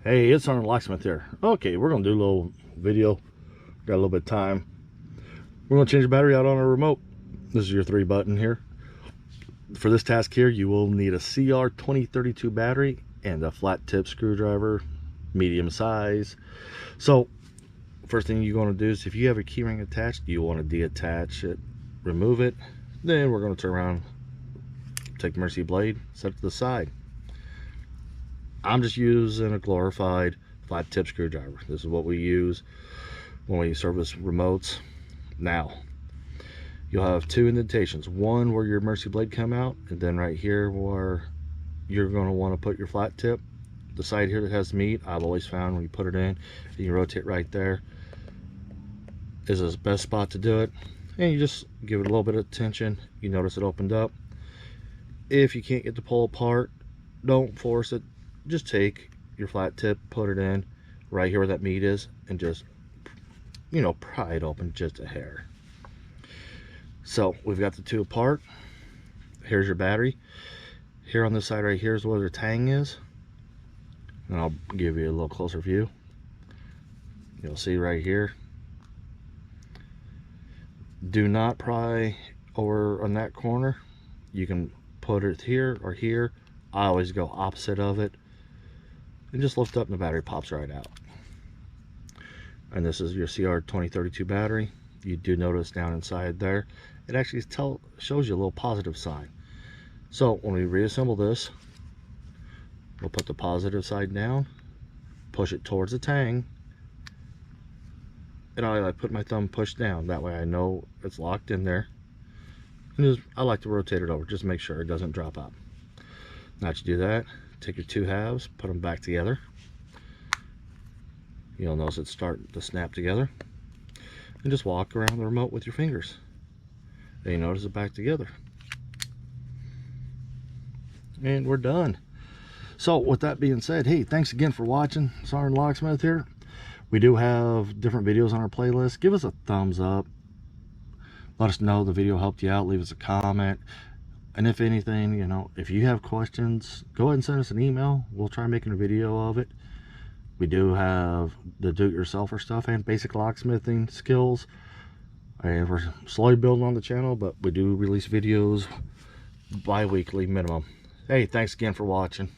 Hey, it's SRT Locksmith here. Okay, we're gonna do a little video. Got a little bit of time. We're gonna change the battery out on our remote. This is your 3-button here. For this task here, you will need a CR2032 battery and a flat tip screwdriver, medium size. So, first thing you're gonna do is, if you have a keyring attached, you want to deattach it, remove it. Then we're gonna turn around, take the Mercy blade, set it to the side. I'm just using a glorified flat tip screwdriver. This is what we use when we service remotes. Now, you'll have 2 indentations. One where your Mercy blade come out, and then right here where you're going to want to put your flat tip. The side here that has meat, I've always found when you put it in, you rotate right there, is the best spot to do it. And you just give it a little bit of tension. You notice it opened up. If you can't get the pull apart, don't force it. Just take your flat tip, put it in right here where that meat is, and just, you know, pry it open just a hair. So we've got the 2 apart. Here's your battery. Here on this side right here is where the tang is, and I'll give you a little closer view. You'll see right here. Do not pry over on that corner. You can put it here or here. I always go opposite of it, and just lift up and the battery pops right out. And this is your CR2032 battery. You do notice down inside there, it actually shows you a little positive sign. So when we reassemble this, we'll put the positive side down, push it towards the tang, and I put my thumb pushed down. That way I know it's locked in there. And I like to rotate it over, just make sure it doesn't drop out. Now that you do that, take your 2 halves, put them back together. You'll notice it start to snap together. And just walk around the remote with your fingers. Then you notice it back together. And we're done. So with that being said, hey, thanks again for watching. SRT Locksmith here. We do have different videos on our playlist. Give us a thumbs up. Let us know the video helped you out. Leave us a comment. And if anything, you know, if you have questions, go ahead and send us an email. We'll try making a video of it. We do have the do-it-yourselfer stuff and basic locksmithing skills. And we're slowly building on the channel, but we do release videos bi-weekly minimum. Hey, thanks again for watching.